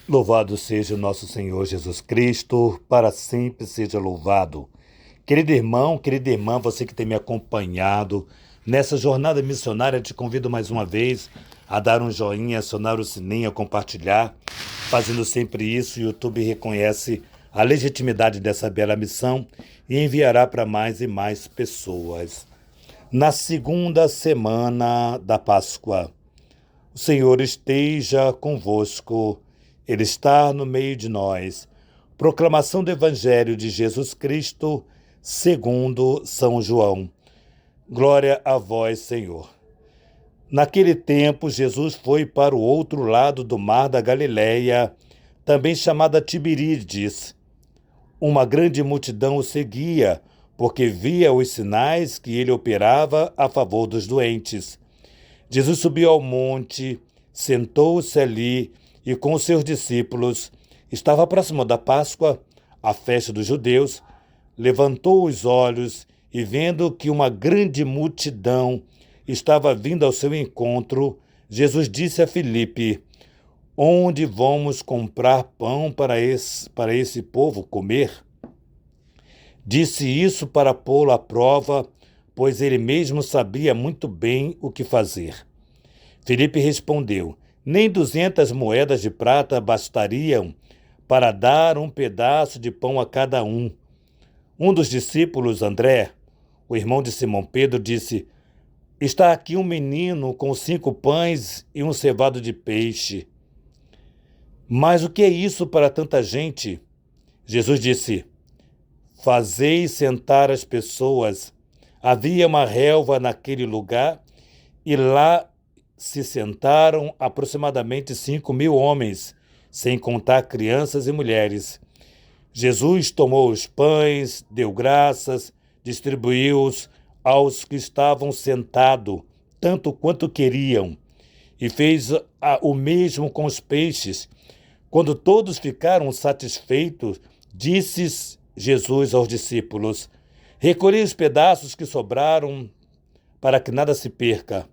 Louvado seja o nosso Senhor Jesus Cristo, para sempre seja louvado. Querido irmão, querida irmã, você que tem me acompanhado nessa jornada missionária, te convido mais uma vez a dar um joinha, acionar o sininho, a compartilhar. Fazendo sempre isso, o YouTube reconhece a legitimidade dessa bela missão e enviará para mais e mais pessoas. Na segunda semana da Páscoa, o Senhor esteja convosco, Ele está no meio de nós. Proclamação do Evangelho de Jesus Cristo, segundo São João. Glória a vós, Senhor. Naquele tempo, Jesus foi para o outro lado do mar da Galileia, também chamada Tiberíades. Uma grande multidão o seguia, porque via os sinais que ele operava a favor dos doentes. Jesus subiu ao monte, sentou-se ali e com os seus discípulos, estava próximo da Páscoa, a festa dos judeus, levantou os olhos e vendo que uma grande multidão estava vindo ao seu encontro, Jesus disse a Filipe: onde vamos comprar pão para esse povo comer? Disse isso para pô-lo à prova, pois ele mesmo sabia muito bem o que fazer. Filipe respondeu: nem 200 moedas de prata bastariam para dar um pedaço de pão a cada um. Um dos discípulos, André, o irmão de Simão Pedro, disse: está aqui um menino com 5 pães e um cevado de peixe. Mas o que é isso para tanta gente? Jesus disse: fazei sentar as pessoas. Havia uma relva naquele lugar e lá se sentaram aproximadamente 5.000 homens, sem contar crianças e mulheres. Jesus tomou os pães, deu graças, distribuiu-os aos que estavam sentados, tanto quanto queriam, e fez o mesmo com os peixes. Quando todos ficaram satisfeitos, disse Jesus aos discípulos: recolhei os pedaços que sobraram para que nada se perca.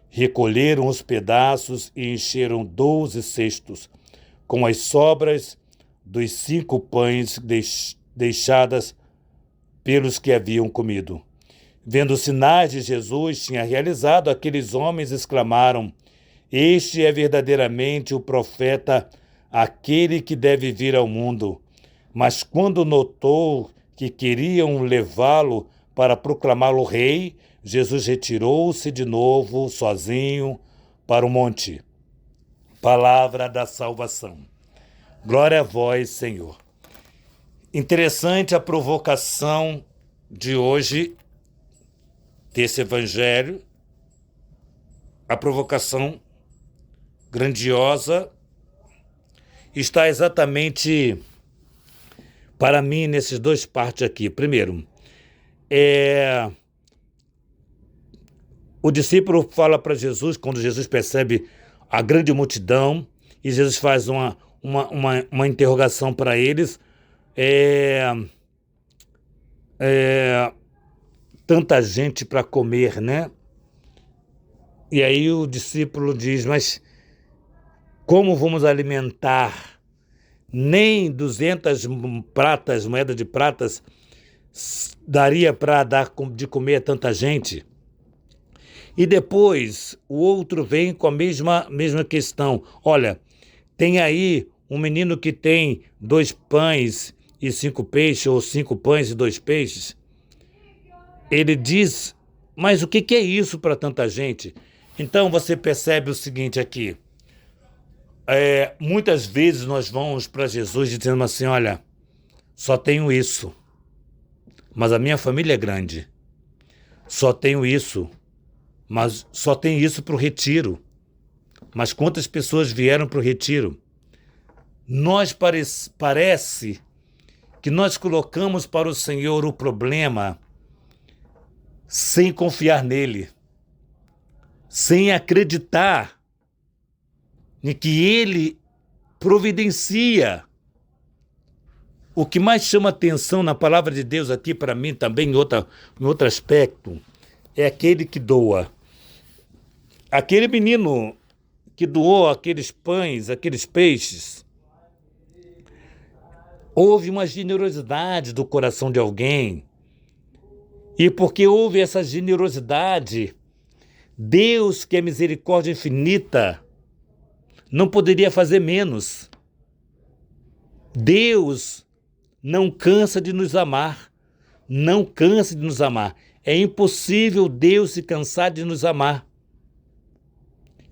Recolheram os pedaços e encheram 12 cestos, com as sobras dos 5 pães deixadas pelos que haviam comido. Vendo os sinais de Jesus tinha realizado, aqueles homens exclamaram: este é verdadeiramente o profeta, aquele que deve vir ao mundo. Mas quando notou que queriam levá-lo para proclamá-lo rei, Jesus retirou-se de novo, sozinho, para o monte. Palavra da salvação. Glória a vós, Senhor. Interessante a provocação de hoje desse evangelho, a provocação grandiosa está exatamente para mim nesses 2 partes aqui. Primeiro, o discípulo fala para Jesus, quando Jesus percebe a grande multidão, e Jesus faz uma interrogação para eles. Tanta gente para comer, né? E aí o discípulo diz: mas como vamos alimentar? Nem 200 moedas de pratas daria para dar de comer a tanta gente. E depois o outro vem com a mesma questão. Olha, tem aí um menino que tem 2 pães e 5 peixes, ou 5 pães e 2 peixes. Ele diz: mas o que é isso para tanta gente? Então você percebe o seguinte aqui. Muitas vezes nós vamos para Jesus dizendo assim: olha, só tenho isso, mas a minha família é grande. Só tenho isso, mas só tenho isso para o retiro. Mas quantas pessoas vieram para o retiro? Nós parece que nós colocamos para o Senhor o problema sem confiar nele, sem acreditar em que ele providencia. O que mais chama atenção na palavra de Deus aqui para mim também, em outro aspecto, é aquele que doa. Aquele menino que doou aqueles pães, aqueles peixes, houve uma generosidade do coração de alguém, e porque houve essa generosidade, Deus, que é misericórdia infinita, não poderia fazer menos. Deus não cansa de nos amar, não cansa de nos amar. É impossível Deus se cansar de nos amar.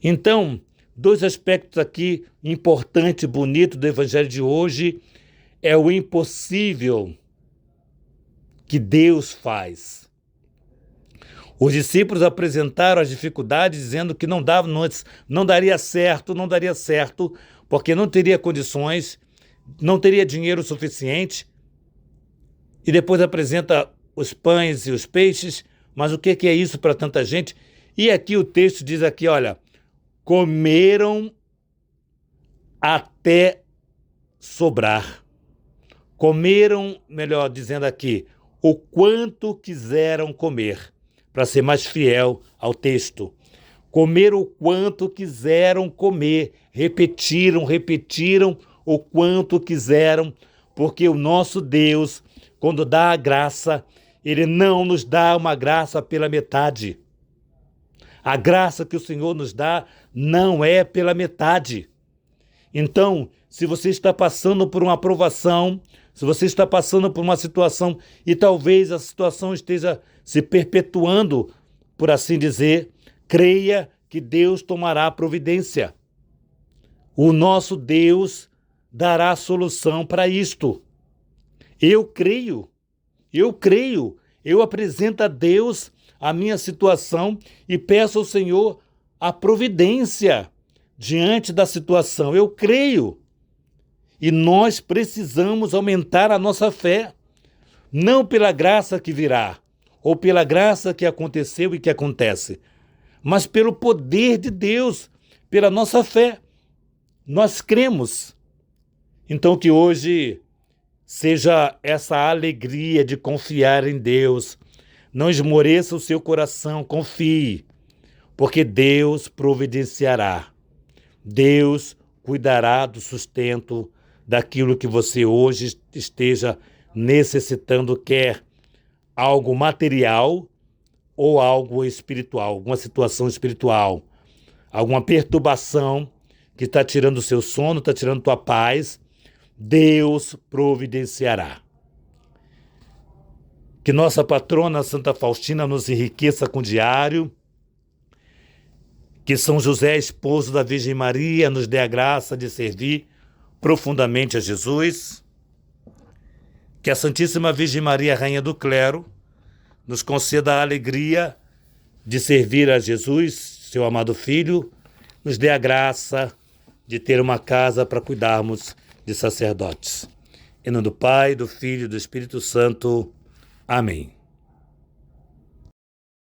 Então, dois aspectos aqui importantes e bonitos do Evangelho de hoje é o impossível que Deus faz. Os discípulos apresentaram as dificuldades dizendo que não daria certo, porque não teria condições, não teria dinheiro suficiente. E depois apresenta os pães e os peixes, mas o que é isso para tanta gente? E aqui o texto diz aqui, olha, comeram até sobrar. Comeram, melhor dizendo aqui, o quanto quiseram comer, para ser mais fiel ao texto. Comeram o quanto quiseram comer, repetiram o quanto quiseram, porque o nosso Deus, quando dá a graça, Ele não nos dá uma graça pela metade. A graça que o Senhor nos dá não é pela metade. Então, se você está passando por uma provação, se você está passando por uma situação e talvez a situação esteja se perpetuando, por assim dizer, creia que Deus tomará providência. O nosso Deus dará a solução para isto. Eu creio, eu apresento a Deus a minha situação e peço ao Senhor a providência diante da situação. Eu creio. E nós precisamos aumentar a nossa fé, não pela graça que virá, ou pela graça que aconteceu e que acontece, mas pelo poder de Deus, pela nossa fé. Nós cremos. Então que hoje seja essa alegria de confiar em Deus. Não esmoreça o seu coração, confie, porque Deus providenciará. Deus cuidará do sustento daquilo que você hoje esteja necessitando, quer algo material ou algo espiritual, alguma situação espiritual, alguma perturbação que está tirando o seu sono, está tirando tua paz, Deus providenciará. Que nossa patrona Santa Faustina nos enriqueça com o diário, que São José, esposo da Virgem Maria, nos dê a graça de servir profundamente a Jesus, que a Santíssima Virgem Maria, Rainha do Clero, nos conceda a alegria de servir a Jesus, seu amado Filho, nos dê a graça de ter uma casa para cuidarmos de sacerdotes. Em nome do Pai, do Filho e do Espírito Santo. Amém.